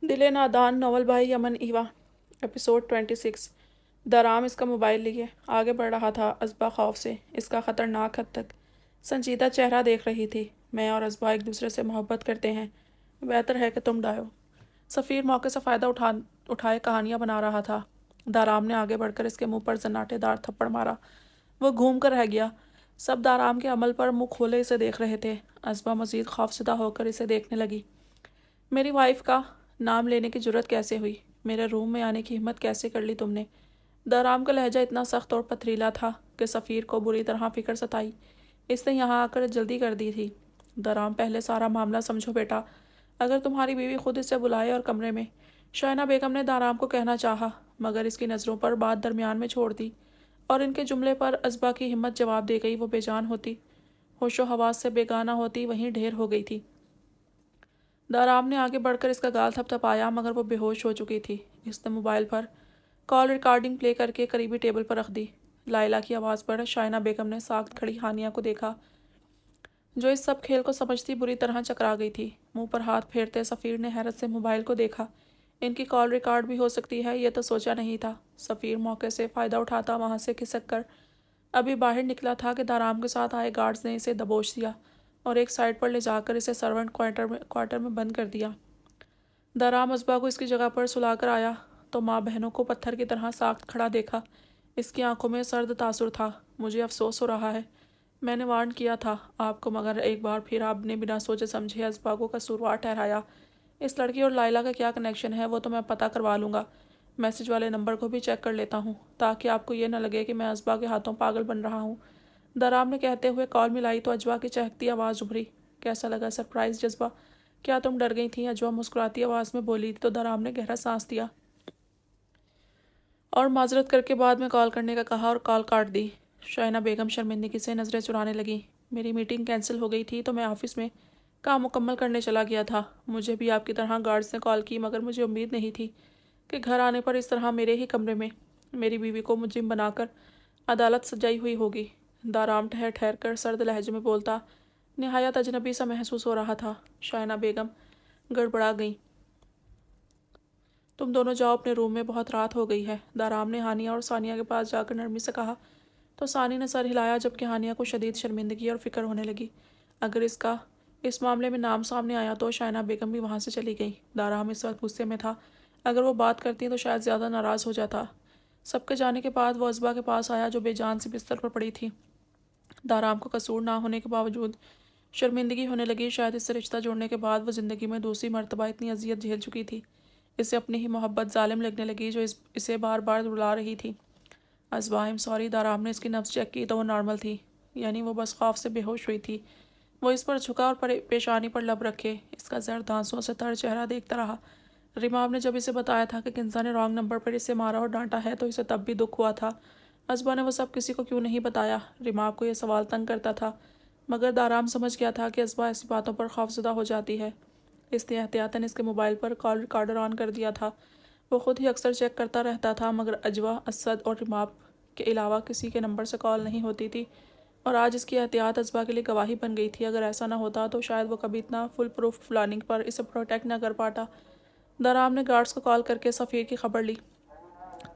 दिले नादान नवल भाई यमन ईवा एपिसोड 26। दराम इसका मोबाइल लिए आगे बढ़ रहा था। असबा खौफ से इसका ख़तरनाक हद तक संजीदा चेहरा देख रही थी। मैं और असबा एक दूसरे से मोहब्बत करते हैं, बेहतर है कि तुम डायो। सफ़ीर मौके से फ़ायदा उठाए कहानियाँ बना रहा था। दाराम ने आगे बढ़कर इसके मुंह पर जन्नाटेदार थप्पड़ मारा। वो घूम कर रह गया। सब दाराम के अमल पर मुंह खोले इसे देख रहे थे। असबा मज़ीद खौफजदा होकर इसे देखने लगी। मेरी वाइफ का नाम लेने की जुर्रत कैसे हुई? मेरे रूम में आने की हिम्मत कैसे कर ली तुमने? दराम का लहजा इतना सख्त और पथरीला था कि सफ़ीर को बुरी तरह फिक्र सताई। इसने यहाँ आकर जल्दी कर दी थी। दराम, पहले सारा मामला समझो बेटा। अगर तुम्हारी बीवी खुद इसे बुलाए और कमरे में। शायना बेगम ने दाराम को कहना चाहा, मगर इसकी नज़रों पर बात दरमियान में छोड़ दी और इनके जुमले पर असबा की हिम्मत जवाब दे गई। वो बेजान होती, होशो हवास से बेगाना होती, वहीं ढेर हो गई थी। दाराम ने आगे बढ़कर इसका गाल थपथपाया, मगर वो बेहोश हो चुकी थी। इसने मोबाइल पर कॉल रिकॉर्डिंग प्ले करके करीबी टेबल पर रख दी। लाइला की आवाज़ पर शाइना बेगम ने साख्त खड़ी हानिया को देखा, जो इस सब खेल को समझती बुरी तरह चकरा गई थी। मुंह पर हाथ फेरते सफ़ीर ने हैरत से मोबाइल को देखा। इनकी कॉल रिकॉर्ड भी हो सकती है, यह तो सोचा नहीं था। सफ़ीर मौके से फ़ायदा उठाता वहाँ से खिसक कर अभी बाहर निकला था कि दाराम के साथ आए गार्ड्स ने इसे दबोच दिया और एक साइड पर ले जाकर इसे सर्वेंट क्वार्टर में बंद कर दिया। दाराम असबा को इसकी जगह पर सुलाकर आया तो माँ बहनों को पत्थर की तरह साख्त खड़ा देखा। इसकी आंखों में सर्द तासुर था। मुझे अफसोस हो रहा है, मैंने वार्न किया था आपको, मगर एक बार फिर आपने बिना सोचे समझे असबा को कसूरवार ठहराया। इस लड़की और लाइला का क्या कनेक्शन है वो तो मैं पता करवा लूँगा। मैसेज वाले नंबर को भी चेक कर लेता हूँ, ताकि आपको ये न लगे कि मैं असबा के हाथों पागल बन रहा हूँ। दराम ने कहते हुए कॉल मिलाई तो अजवा की चहकती आवाज़ उभरी। कैसा लगा सरप्राइज़ जज्बा? क्या तुम डर गई थी? अजवा मुस्कुराती आवाज़ में बोली तो दराम ने गहरा सांस दिया और माजरत करके बाद में कॉल करने का कहा और कॉल काट दी। शाइना बेगम शर्मिंदगी से नज़रें चुराने लगी। मेरी मीटिंग कैंसिल हो गई थी तो मैं ऑफिस में काम मुकम्मल करने चला गया था। मुझे भी आपकी तरह गार्ड्स ने कॉल की, मगर मुझे उम्मीद नहीं थी कि घर आने पर इस तरह मेरे ही कमरे में मेरी बीवी को मुजिम बनाकर अदालत सजाई हुई होगी। दाराम ठहर ठहर कर सर्द लहजे में बोलता नहायत अजनबी सा महसूस हो रहा था। शाइना बेगम गड़बड़ा गई। तुम दोनों जाओ अपने रूम में, बहुत रात हो गई है। दाराम ने हानिया और सानिया के पास जाकर नरमी से कहा तो सानी ने सर हिलाया, जबकि हानिया को शदीद शर्मिंदगी और फिक्र होने लगी। अगर इसका इस मामले में नाम सामने आया तो शाइना बेगम भी वहाँ से चली गई। दाराम इस वक्त गुस्से में था। अगर वो बात करती तो शायद ज़्यादा नाराज़ हो जाता। सबके जाने के बाद वो असबा के पास आया, जो बेजान से बिस्तर पर पड़ी थी। दाराम को कसूर ना होने के बावजूद शर्मिंदगी होने लगी। शायद इससे रिश्ता जोड़ने के बाद वो ज़िंदगी में दूसरी मर्तबा इतनी अजियत झेल चुकी थी। इसे अपनी ही मोहब्बत जालिम लगने लगी, जो इसे बार बार रुला रही थी। असबा, आई एम सॉरी। दाराम ने इसकी नब्ज़ चेक की तो वो नॉर्मल थी, यानी वो बस खौफ से बेहोश हुई थी। वो इस पर झुका और पेशानी पर लब रखे इसका जर्द आंसुओं से तर चेहरा देखता रहा। रिमाब ने जब इसे बताया था कि किंजा ने रॉन्ग नंबर पर इसे मारा और डांटा है तो इसे तब भी दुख हुआ था। असबा ने वो सब किसी को क्यों नहीं बताया? रिमाब को यह सवाल तंग करता था, मगर दाराम समझ गया था कि असबा ऐसी बातों पर खौफज़दा हो जाती है। इसने एहतियातन इसके मोबाइल पर कॉल रिकॉर्डर ऑन कर दिया था। वो खुद ही अक्सर चेक करता रहता था, मगर अजवा, असद और रिमाब के अलावा किसी के नंबर से कॉल नहीं होती थी। और आज इसकी एहतियात असबा के लिए गवाही बन गई थी। अगर ऐसा ना होता तो शायद वो कभी इतना फुल प्रूफ प्लानिंग पर इसे प्रोटेक्ट ना कर पाता। दाराम ने गार्ड्स को कॉल करके सफ़ीर की खबर ली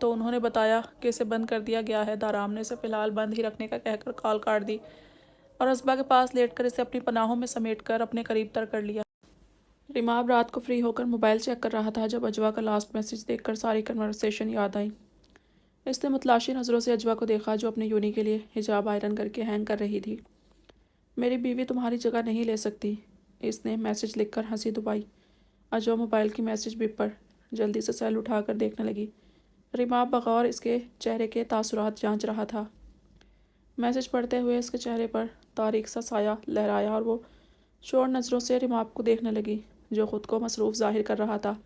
तो उन्होंने बताया कि इसे बंद कर दिया गया है। दाराम ने इसे फ़िलहाल बंद ही रखने का कहकर कॉल काट दी और असबा के पास लेटकर इसे अपनी पनाहों में समेटकर अपने करीब तर कर लिया। रिमाब रात को फ्री होकर मोबाइल चेक कर रहा था जब अजवा का लास्ट मैसेज देखकर सारी कन्वर्सेशन याद आई। इसने मुतलाशी नज़रों से अजवा को देखा, जो अपने यूनी के लिए हिजाब आयरन करके हैंग कर रही थी। मेरी बीवी तुम्हारी जगह नहीं ले सकती, इसने मैसेज लिखकर हंसी दबाई। अजवा मोबाइल की मैसेज बिप पर जल्दी से सेल उठाकर देखने लगी। रिमाब बगौर इसके चेहरे के तासुरात जांच रहा था। मैसेज पढ़ते हुए इसके चेहरे पर तारीख सा साया लहराया और वो शोर नज़रों से रिमाब को देखने लगी, जो ख़ुद को मसरूफ़ जाहिर कर रहा था।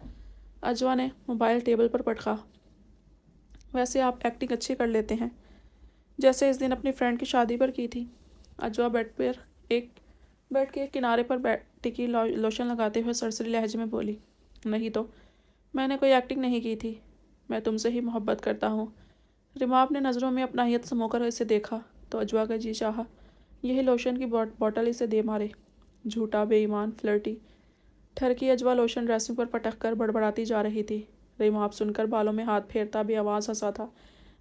अजवा ने मोबाइल टेबल पर पटका। वैसे आप एक्टिंग अच्छी कर लेते हैं, जैसे इस दिन अपनी फ्रेंड की शादी पर की थी। अजवा बेड के किनारे पर टिकी लोशन लगाते हुए सरसरी लहजे में बोली, नहीं तो मैंने कोई एक्टिंग नहीं की थी, मैं तुमसे ही मोहब्बत करता हूँ। रिमाब ने नज़रों में अपनाहियत समोकर इसे देखा तो अजवा का जी चाहा यही लोशन की बॉटल इसे दे मारे। झूठा, बेईमान, फ्लर्टी, ठरकी अजवा लोशन ड्रेसिंग पर पटक कर बड़बड़ाती जा रही थी। रिमाप सुनकर बालों में हाथ फेरता भी आवाज़ हंसा था।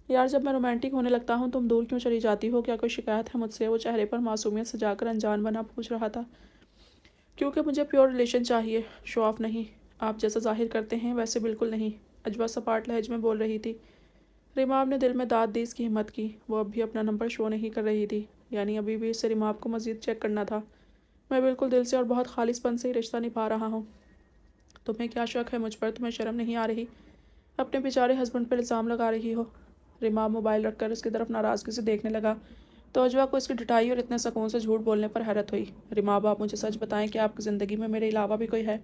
यार, जब मैं रोमांटिक होने लगता हूँ तुम दूर क्यों चली जाती हो? क्या कोई शिकायत है मुझसे? वो चेहरे पर मासूमियत सजाकर अनजान बना पूछ रहा था। क्योंकि मुझे प्योर रिलेशन चाहिए, शो ऑफ नहीं। आप जैसा जाहिर करते हैं वैसे बिल्कुल नहीं, अजवा सपाट लहज में बोल रही थी। रिमाब ने दिल में दाद दी इसकी हिम्मत की। वो अब भी अपना नंबर शो नहीं कर रही थी, यानी अभी भी इससे रिमाब को मज़ीद चेक करना था। मैं बिल्कुल दिल से और बहुत खालिसपन से ही रिश्ता निभा रहा हूँ। तुम्हें क्या शक है मुझ पर? तुम्हें शर्म नहीं आ रही? अपने बेचारे हस्बैंड पर इल्ज़ाम लगा रही हो। रिमाब मोबाइल रखकर उसकी तरफ नाराज़गी से देखने लगा तो अजवा को इसकी ढिठाई और इतने सुकून से झूठ बोलने पर हैरत हुई। रिमाब, आप मुझे सच बताएं कि आपकी ज़िंदगी में मेरे अलावा भी कोई है?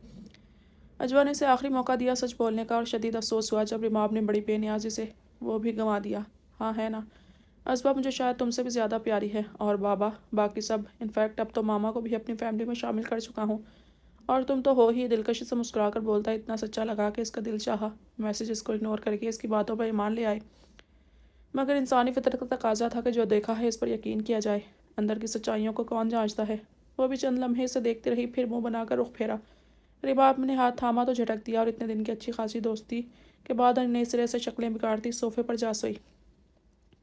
अजवा ने इसे आखिरी मौका दिया सच बोलने का और शदीद अफसोस हुआ जब रिमाब ने बड़ी बेनियाजी से वो भी गंवा दिया। हाँ है ना? असबा मुझे शायद तुमसे भी ज़्यादा प्यारी है, और बाबा, बाकी सब, इनफैक्ट अब तो मामा को भी अपनी फैमिली में शामिल कर चुका हूँ। और तुम तो हो ही। दिलकशी से मुस्कुराकर बोलता इतना सच्चा लगा कि इसका दिल चाहा। मैसेज इसको इग्नोर करके इसकी बातों पर ईमान ले आए। मगर इंसानी फितरत का तकाजा था कि जो देखा है इस पर यकीन किया जाए। अंदर की सच्चाइयों को कौन जांचता है? वो भी चंद लम्हे से देखती रही, फिर मुंह बनाकर रुख फेरा। रिबाब ने हाथ थामा तो झटक दिया और इतने दिन की अच्छी खासी दोस्ती के बाद नए सिरे से शक्लें बिगाड़ती सोफे पर जा सोई।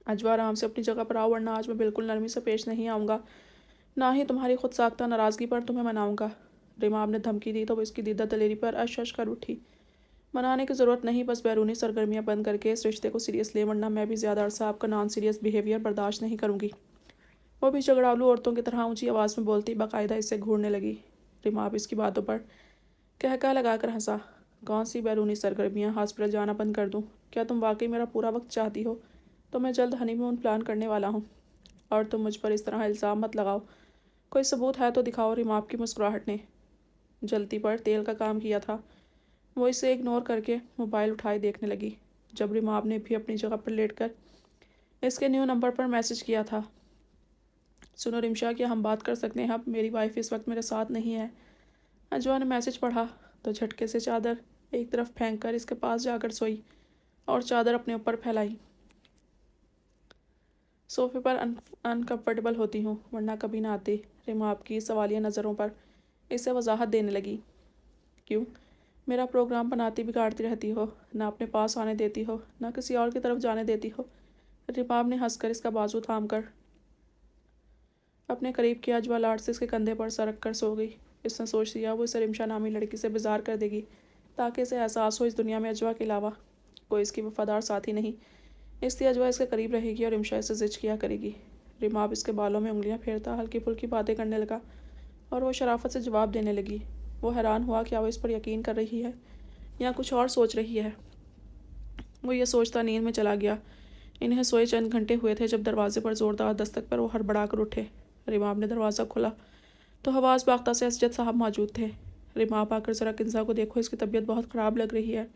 अजवा, आराम से अपनी जगह पर आओ, वरना आज मैं बिल्कुल नरमी से पेश नहीं आऊँगा, ना ही तुम्हारी खुद साख्ता नाराज़गी पर तुम्हें मनाऊँगा। रिमाब ने धमकी दी तो वो इसकी दीदा दलेरी पर अश कर उठी। मनाने की ज़रूरत नहीं, बस बैरूनी सरगर्मियाँ बंद करके इस रिश्ते को सीरियस ले, वरना मैं भी ज़्यादा अरसा आपका नॉन सीरियस बिहेवियर बर्दाश्त नहीं करूँगी। वो भी झगड़ालू औरतों की तरह ऊंची आवाज़ में बोलती बाकायदा इससे घूरने लगी। रिमाब इसकी बातों पर कहका लगाकर हंसा। कौन सी बैरूनी सरगर्मियाँ? हॉस्पिटल जाना बंद कर दूँ? क्या तुम वाकई मेरा पूरा वक्त चाहती हो? तो मैं जल्द हनीमून प्लान करने वाला हूँ, और तुम मुझ पर इस तरह इल्ज़ाम मत लगाओ। कोई सबूत है तो दिखाओ। रिमाब की मुस्कुराहट ने जलती पर तेल का काम किया था। वो इसे इग्नोर करके मोबाइल उठाए देखने लगी। जब रिमाब ने भी अपनी जगह पर लेटकर इसके न्यू नंबर पर मैसेज किया था। सुनो रिमशा, क्या हम बात कर सकते हैं अब? मेरी वाइफ इस वक्त मेरे साथ नहीं है। अजवा ने मैसेज पढ़ा तो झटके से चादर एक तरफ फेंक कर इसके पास जाकर सोई और चादर अपने ऊपर फैलाई। सोफे पर अनकम्फर्टेबल होती हूँ, वरना कभी ना आती। रिमाब की सवालिया नज़रों पर इसे वजाहत देने लगी। क्यों? मेरा प्रोग्राम बनाती बिगाड़ती रहती हो, ना अपने पास आने देती हो, ना किसी और की तरफ जाने देती हो। रिमाब ने हंसकर इसका बाजू थाम कर अपने करीब किया। अजवा लाड से इसके कंधे पर सरक कर सो गई। इसने सोच लिया वो इसे रिमशा नामी लड़की से बेजार कर देगी, ताकि इसे एहसास हो इस दुनिया में अजवा के अलावा कोई इसकी वफादार साथी नहीं। इसलिए अजवा इसके करीब रहेगी और रिमशा इसे जिज किया करेगी। रिमाब इसके बालों में उंगलियां फेरता हल्की फुल्की बातें करने लगा और वो शराफत से जवाब देने लगी। वो हैरान हुआ क्या वो इस पर यकीन कर रही है या कुछ और सोच रही है। वो ये सोचता नींद में चला गया। इन्हें सोए चंद घंटे हुए थे जब दरवाजे पर जोरदार दस्तक पर वो हड़बड़ा कर उठे। रिमाब ने दरवाज़ा खोला तो हवास बाख्ता से असजद साहब मौजूद थे। रिमाब, आकर ज़रा किन्जा को देखो, इसकी तबीयत बहुत ख़राब लग रही है।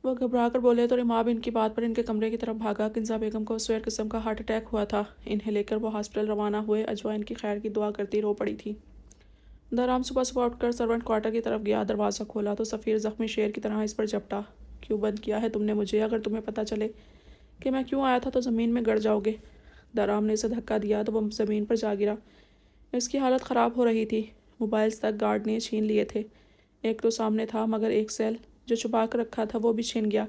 वो घबरा कर बोले तो रिमाब इनकी बात पर इनके कमरे की तरफ भागा। किन्जा बेगम को स्वेर किस्म का हार्ट अटैक हुआ था। इन्हें लेकर वो हॉस्पिटल रवाना हुए। अजवा इनकी खैर की दुआ करती रो पड़ी थी। दराम सुबह सुबह उठकर सर्वेंट क्वार्टर की तरफ गया। दरवाज़ा खोला तो सफ़ीर ज़ख्मी शेर की तरह इस पर झपटा। क्यों बंद किया है तुमने मुझे? अगर तुम्हें पता चले कि मैं क्यों आया था तो ज़मीन में गड़ जाओगे। दराम ने इसे धक्का दिया तो वो ज़मीन पर जा गिरा। इसकी हालत ख़राब हो रही थी। मोबाइल्स तक गार्ड ने छीन लिए थे। एक तो सामने था, मगर एक सेल जो छुपा कर रखा था वो भी छीन गया।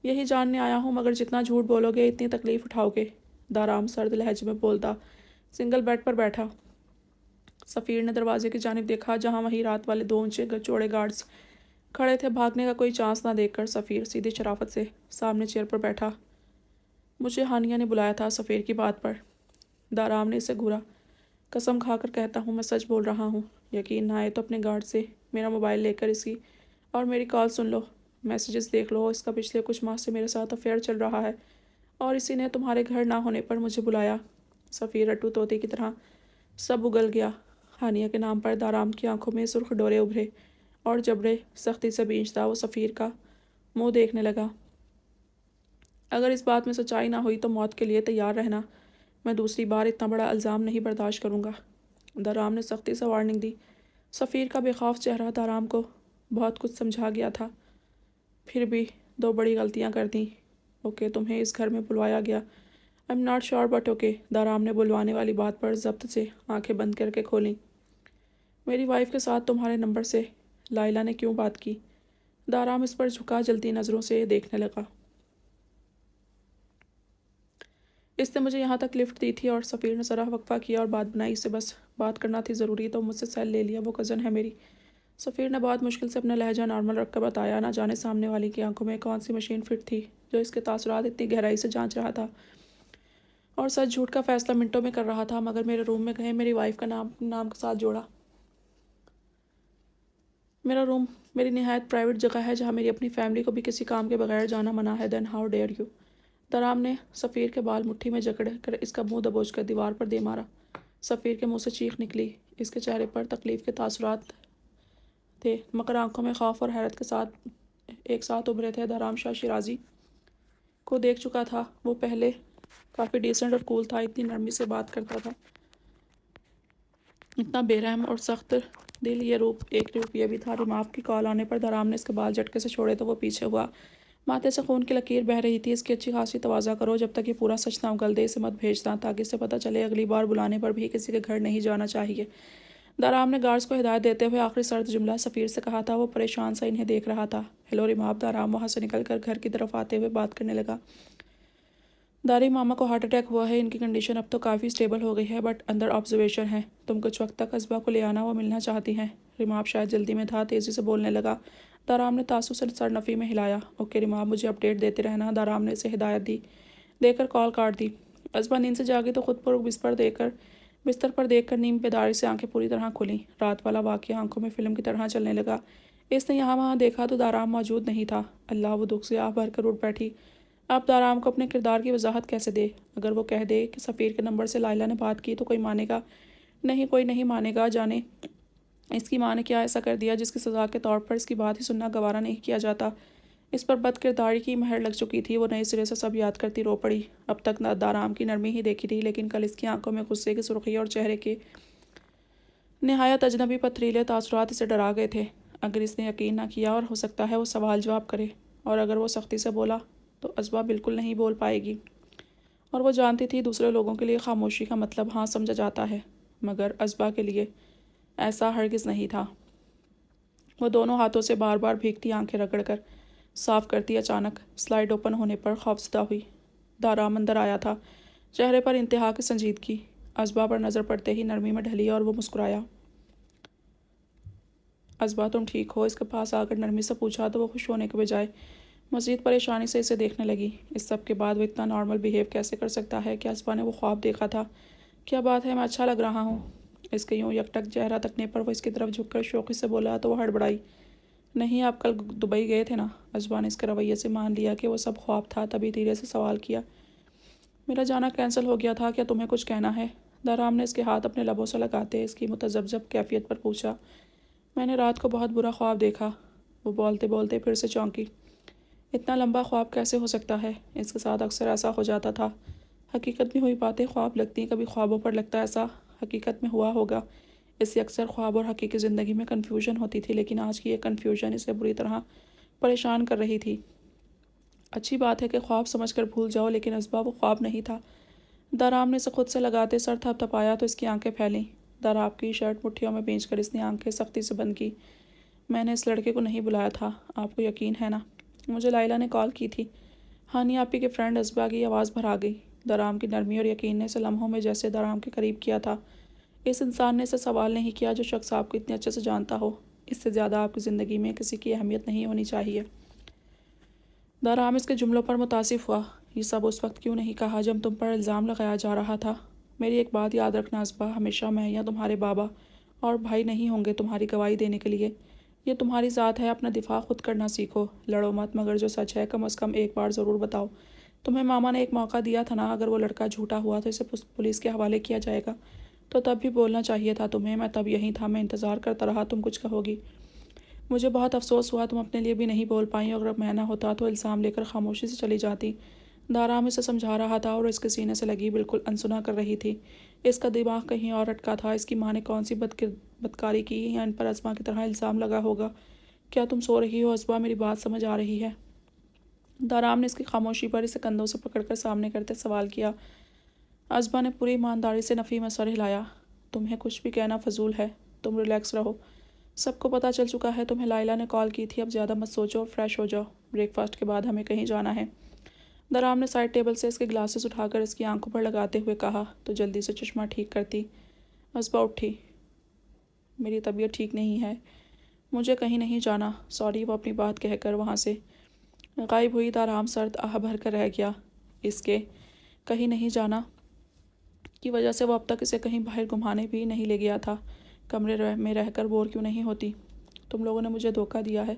यही जानने आया हूँ, मगर जितना झूठ बोलोगे इतनी तकलीफ़ उठाओगे। दाराम सर्द लहजे में बोलता सिंगल बेड पर बैठा। सफ़ीर ने दरवाजे की जानिब देखा, जहाँ वहीं रात वाले दो ऊंचे चौड़े गार्ड्स खड़े थे। भागने का कोई चांस ना देखकर सफ़ीर सीधी शराफत से सामने चेयर पर बैठा। मुझे हानिया ने बुलाया था। सफ़ीर की बात पर दाराम ने इसे घूरा। कसम खाकर कहता हूँ मैं सच बोल रहा हूँ। यकीन ना आए तो अपने गार्ड से मेरा मोबाइल लेकर इसकी और मेरी कॉल सुन लो, मैसेजेस देख लो। इसका पिछले कुछ माह से मेरे साथ अफेयर चल रहा है और इसी ने तुम्हारे घर ना होने पर मुझे बुलाया। सफ़ीर रट्टू तोते की तरह सब उगल गया। हानिया के नाम पर दाराम की आंखों में सुर्ख डोरे उभरे और जबड़े सख्ती से बींचता वो सफ़ीर का मुंह देखने लगा। अगर इस बात में सच्चाई ना हुई तो मौत के लिए तैयार रहना। मैं दूसरी बार इतना बड़ा इल्ज़ाम नहीं बर्दाश्त करूँगा। दाराम ने सख्ती से वार्निंग दी। सफ़ीर का बेखौफ चेहरा दाराम को बहुत कुछ समझा गया था। फिर भी दो बड़ी गलतियाँ कर दी। ओके, तुम्हें इस घर में बुलवाया गया। I am not sure but okay. दाराम ने बुलवाने वाली बात पर जब्त से आंखें बंद करके खोलीं। میری وائف کے ساتھ تمہارے نمبر سے لائلہ نے کیوں بات کی؟ دارام اس پر جھکا جلتی نظروں سے دیکھنے لگا۔ اس نے مجھے یہاں تک لفٹ دی تھی اور سفیر نے ذرا وقفہ کیا اور بات بنائی، اسے بس بات کرنا تھی ضروری تو مجھ سے سیل لے لیا، وہ کزن ہے میری۔ سفیر نے بہت مشکل سے اپنا لہجہ نارمل رکھ کر بتایا، نہ جانے سامنے والی کی آنکھوں میں کون سی مشین فٹ تھی جو اس کے تاثرات اتنی گہرائی سے جانچ رہا تھا اور سچ جھوٹ کا فیصلہ منٹوں میں کر رہا تھا۔ مگر میرے روم میں گئے میری وائف کا نام کے ساتھ جوڑا۔ میرا روم میری نہایت پرائیویٹ جگہ ہے جہاں میری اپنی فیملی کو بھی کسی کام کے بغیر جانا منع ہے۔ Then how dare you? درام نے سفیر کے بال مٹھی میں جکڑ کر اس کا منہ دبوچ کر دیوار پر دے مارا۔ سفیر کے منہ سے چیخ نکلی۔ اس کے چہرے پر تکلیف کے تاثرات تھے مگر آنکھوں میں خوف اور حیرت کے ساتھ ایک ساتھ ابھرے تھے۔ درام شاہ شیرازی کو دیکھ چکا تھا، وہ پہلے کافی ڈیسنٹ اور کول تھا، اتنی نرمی سے بات کرتا تھا، اتنا بے رحم اور سخت دل۔ یہ روپ ایک روپیہ بھی تھا۔ ریماف کی کال آنے پر درام نے اس کے بال جھٹکے سے چھوڑے تو وہ پیچھے ہوا۔ ماتھے سے خون کی لکیر بہہ رہی تھی۔ اس کی اچھی خاصی تواضع کرو جب تک یہ پورا سچ نہ اگل دے، اسے مت بھیجنا تاکہ اسے پتہ چلے اگلی بار بلانے پر بھی کسی کے گھر نہیں جانا چاہیے۔ درام نے گارڈز کو ہدایت دیتے ہوئے آخری سرد جملہ سفیر سے کہا تھا۔ وہ پریشان سا انہیں دیکھ رہا تھا۔ ہیلو ریماف، درام وہاں سے نکل کر گھر کی طرف آتے ہوئے بات کرنے لگا۔ داری ماما کو ہارٹ اٹیک ہوا ہے، ان کی کنڈیشن اب تو کافی سٹیبل ہو گئی ہے بٹ انڈر آبزرویشن ہے۔ تم کچھ وقت تک ازبا کو لے آنا، وہ ملنا چاہتی ہیں۔ ریماف شاید جلدی میں تھا، تیزی سے بولنے لگا۔ دارام نے تاسو سے سر نفی میں ہلایا۔ اوکے ریماف، مجھے اپڈیٹ دیتے رہنا۔ دارام نے اسے ہدایت دے کر کال کاٹ دی۔ ازبا نیند سے جاگی تو خود پر بستر پر دیکھ کر نیم بیداری سے آنکھیں پوری طرح کھلیں۔ رات والا واقعہ آنکھوں میں فلم کی طرح چلنے لگا۔ اس نے یہاں وہاں دیکھا تو دارام موجود نہیں تھا۔ اللہ، وہ دکھ سے آہ بھر کر اٹھ بیٹھی۔ اب دارام کو اپنے کردار کی وضاحت کیسے دے؟ اگر وہ کہہ دے کہ سفیر کے نمبر سے لائلہ نے بات کی تو کوئی مانے گا نہیں، کوئی نہیں مانے گا۔ جانے اس کی ماں نے کیا ایسا کر دیا جس کی سزا کے طور پر اس کی بات ہی سننا گوارا نہیں کیا جاتا۔ اس پر بد کرداری کی مہر لگ چکی تھی۔ وہ نئے سرے سے سب یاد کرتی رو پڑی۔ اب تک دارام کی نرمی ہی دیکھی تھی لیکن کل اس کی آنکھوں میں غصے کی سرخی اور چہرے کے نہایت اجنبی پتھریلے تاثرات اسے ڈرا گئے تھے۔ اگر اس نے یقین نہ کیا اور ہو سکتا ہے وہ سوال جواب کرے، اور اگر وہ سختی سے بولا تو ازبا بالکل نہیں بول پائے گی، اور وہ جانتی تھی دوسرے لوگوں کے لیے خاموشی کا مطلب ہاں سمجھا جاتا ہے مگر ازبا کے لیے ایسا ہرگز نہیں تھا۔ وہ دونوں ہاتھوں سے بار بار بھیگتی آنکھیں رگڑ کر صاف کرتی۔ اچانک سلائڈ اوپن ہونے پر خوفزدہ ہوئی۔ دارام اندر آیا تھا، چہرے پر انتہا کی سنجیدگی۔ ازبا پر نظر پڑتے ہی نرمی میں ڈھلی اور وہ مسکرایا۔ ازبا تم ٹھیک ہو؟ اس کے پاس آ کر نرمی سے پوچھا تو وہ خوش ہونے کے بجائے مزید پریشانی سے اسے دیکھنے لگی۔ اس سب کے بعد وہ اتنا نارمل بیہیو کیسے کر سکتا ہے؟ کیا ازبا نے وہ خواب دیکھا تھا؟ کیا بات ہے، میں اچھا لگ رہا ہوں؟ اس کے یوں یکٹک چہرہ تکنے پر وہ اس کی طرف جھک کر شوخی سے بولا تو وہ ہڑبڑائی۔ نہیں، آپ کل دبئی گئے تھے نا؟ ازبا نے اس کے رویے سے مان لیا کہ وہ سب خواب تھا، تبھی دھیرے سے سوال کیا۔ میرا جانا کینسل ہو گیا تھا، کیا تمہیں کچھ کہنا ہے؟ دارام نے اس کے ہاتھ اپنے لبوں سے لگاتے اس کی متذبذب کیفیت پر پوچھا۔ میں نے رات کو بہت برا خواب دیکھا۔ وہ بولتے بولتے پھر سے چونکی۔ اتنا لمبا خواب کیسے ہو سکتا ہے؟ اس کے ساتھ اکثر ایسا ہو جاتا تھا۔ حقیقت میں ہوئی باتیں خواب لگتی، کبھی خوابوں پر لگتا ایسا حقیقت میں ہوا ہوگا۔ اس سے اکثر خواب اور حقیقی زندگی میں کنفیوژن ہوتی تھی، لیکن آج کی یہ کنفیوژن اسے بری طرح پریشان کر رہی تھی۔ اچھی بات ہے کہ خواب سمجھ کر بھول جاؤ، لیکن ازبا وہ خواب نہیں تھا۔ دارام نے اسے خود سے لگاتے سر تھپ تھپایا تو اس کی آنکھیں پھیلیں۔ دارام کی شرٹ مٹھیوں میں بھینچ کر اس نے آنکھیں سختی سے بند کی۔ میں نے اس لڑکے کو نہیں بلایا تھا، آپ کو یقین ہے نا؟ مجھے لائلہ نے کال کی تھی۔ ہانی آپی کے فرینڈ ازبا کی آواز بھر آ گئی۔ دارام کی نرمی اور یقین نے اسے لمحوں میں جیسے دارام کے قریب کیا تھا۔ اس انسان نے اسے سوال نہیں کیا جو شخص آپ کو اتنے اچھے سے جانتا ہو۔ اس سے زیادہ آپ کی زندگی میں کسی کی اہمیت نہیں ہونی چاہیے۔ دارام اس کے جملوں پر متاثر ہوا۔ یہ سب اس وقت کیوں نہیں کہا جب تم پر الزام لگایا جا رہا تھا؟ میری ایک بات یاد رکھنا ازبا، ہمیشہ میں یا تمہارے بابا اور بھائی نہیں ہوں گے تمہاری گواہی دینے کے لیے۔ یہ تمہاری ذات ہے، اپنا دفاع خود کرنا سیکھو، لڑو مت، مگر جو سچ ہے کم از کم ایک بار ضرور بتاؤ۔ تمہیں ماما نے ایک موقع دیا تھا نا، اگر وہ لڑکا جھوٹا ہوا تو اسے پولیس کے حوالے کیا جائے گا، تو تب بھی بولنا چاہیے تھا تمہیں۔ میں تب یہیں تھا، میں انتظار کرتا رہا تم کچھ کہو گی۔ مجھے بہت افسوس ہوا تم اپنے لیے بھی نہیں بول پائیں، اگر میں نہ ہوتا تو الزام لے کر خاموشی سے چلی جاتی۔ دارام اسے سمجھا رہا تھا اور اس کے سینے سے لگی بالکل انسنا کر رہی تھی۔ اس کا دماغ کہیں اور اٹکا تھا۔ اس کی ماں نے کون سی بدکاری کی یا ان پر ازبا کی طرح الزام لگا ہوگا؟ کیا تم سو رہی ہو ازبا؟ میری بات سمجھ آ رہی ہے؟ دارام نے اس کی خاموشی پر اسے کندھوں سے پکڑ کر سامنے کرتے سوال کیا۔ ازبا نے پوری ایمانداری سے نفی میں سر ہلایا۔ تمہیں کچھ بھی کہنا فضول ہے۔ تم ریلیکس رہو، سب کو پتہ چل چکا ہے تمہیں لائلہ نے کال کی تھی، اب زیادہ مت سوچو اور فریش ہو جاؤ، بریک فاسٹ کے بعد ہمیں کہیں جانا ہے۔ درام نے سائڈ ٹیبل سے اس کے گلاسز اٹھا کر اس کی آنکھوں پر لگاتے ہوئے کہا تو جلدی سے چشمہ ٹھیک کرتی۔ اصبا اٹھی۔ میری طبیعت ٹھیک نہیں ہے، مجھے کہیں نہیں جانا، سوری، وہ اپنی بات کہہ کر وہاں سے غائب ہوئی۔ درام سرد آہ بھر کر رہ گیا۔ اس کے کہیں نہیں جانا کی وجہ سے وہ اب تک اسے کہیں باہر گھمانے بھی نہیں لے گیا تھا۔ کمرے میں رہ کر بور کیوں نہیں ہوتی؟ تم لوگوں نے مجھے دھوکہ دیا ہے۔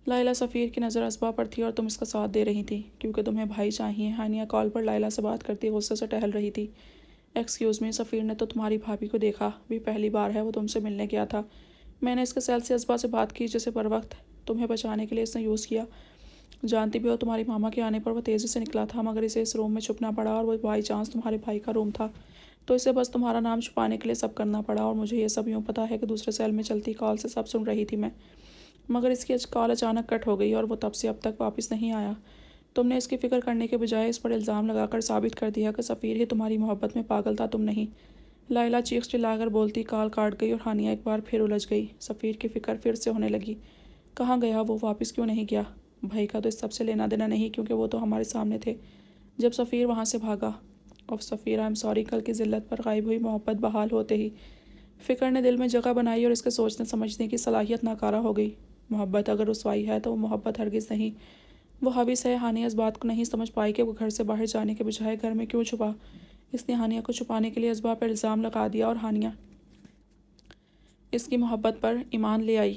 لائلہ سفیر کی نظر اصبا پر تھی اور تم اس کا ساتھ دے رہی تھی کیونکہ تمہیں بھائی چاہیے۔ ہانیہ کال پر لائلہ سے بات کرتی غصے سے ٹہل رہی تھی۔ ایکسکیوز می، سفیر نے تو تمہاری بھابھی کو دیکھا بھی پہلی بار ہے، وہ تم سے ملنے گیا تھا۔ میں نے اس کے سیل سے اصبا سے بات کی جسے پر وقت تمہیں بچانے کے لیے اس نے یوز کیا۔ جانتی بھی ہو تمہاری ماما کے آنے پر وہ تیزی سے نکلا تھا، مگر اسے اس روم میں چھپنا پڑا اور وہ بائی چانس تمہارے بھائی کا روم تھا تو اسے بس تمہارا نام چھپانے کے لیے سب کرنا پڑا۔ اور مجھے یہ سب یوں پتہ ہے کہ دوسرے سیل میں چلتی کال سے سب سن رہی تھی میں، مگر اس کی کال اچانک کٹ ہو گئی اور وہ تب سے اب تک واپس نہیں آیا۔ تم نے اس کی فکر کرنے کے بجائے اس پر الزام لگا کر ثابت کر دیا کہ سفیر ہی تمہاری محبت میں پاگل تھا، تم نہیں۔ لائلہ چیخ چلا کر بولتی کال کاٹ گئی اور ہانیہ ایک بار پھر الجھ گئی۔ سفیر کی فکر پھر سے ہونے لگی۔ کہاں گیا وہ؟ واپس کیوں نہیں گیا؟ بھائی کا تو اس سب سے لینا دینا نہیں کیونکہ وہ تو ہمارے سامنے تھے جب سفیر وہاں سے بھاگا۔ اوف سفیر، آئی ایم سوری۔ کل کی ذلت پر غائب ہوئی محبت بحال ہوتے ہی فکر نے دل میں جگہ بنائی اور اس کے سوچنے سمجھنے کی صلاحیت ناکارہ ہو گئی۔ محبت اگر رسوائی ہے تو وہ محبت ہرگز نہیں، وہ حوث ہے۔ ہانیہ اس بات کو نہیں سمجھ پائی کہ وہ گھر سے باہر جانے کے بجائے گھر میں کیوں چھپا۔ اس نے ہانیہ کو چھپانے کے لیے اصبا پر الزام لگا دیا اور ہانیہ اس کی محبت پر ایمان لے آئی۔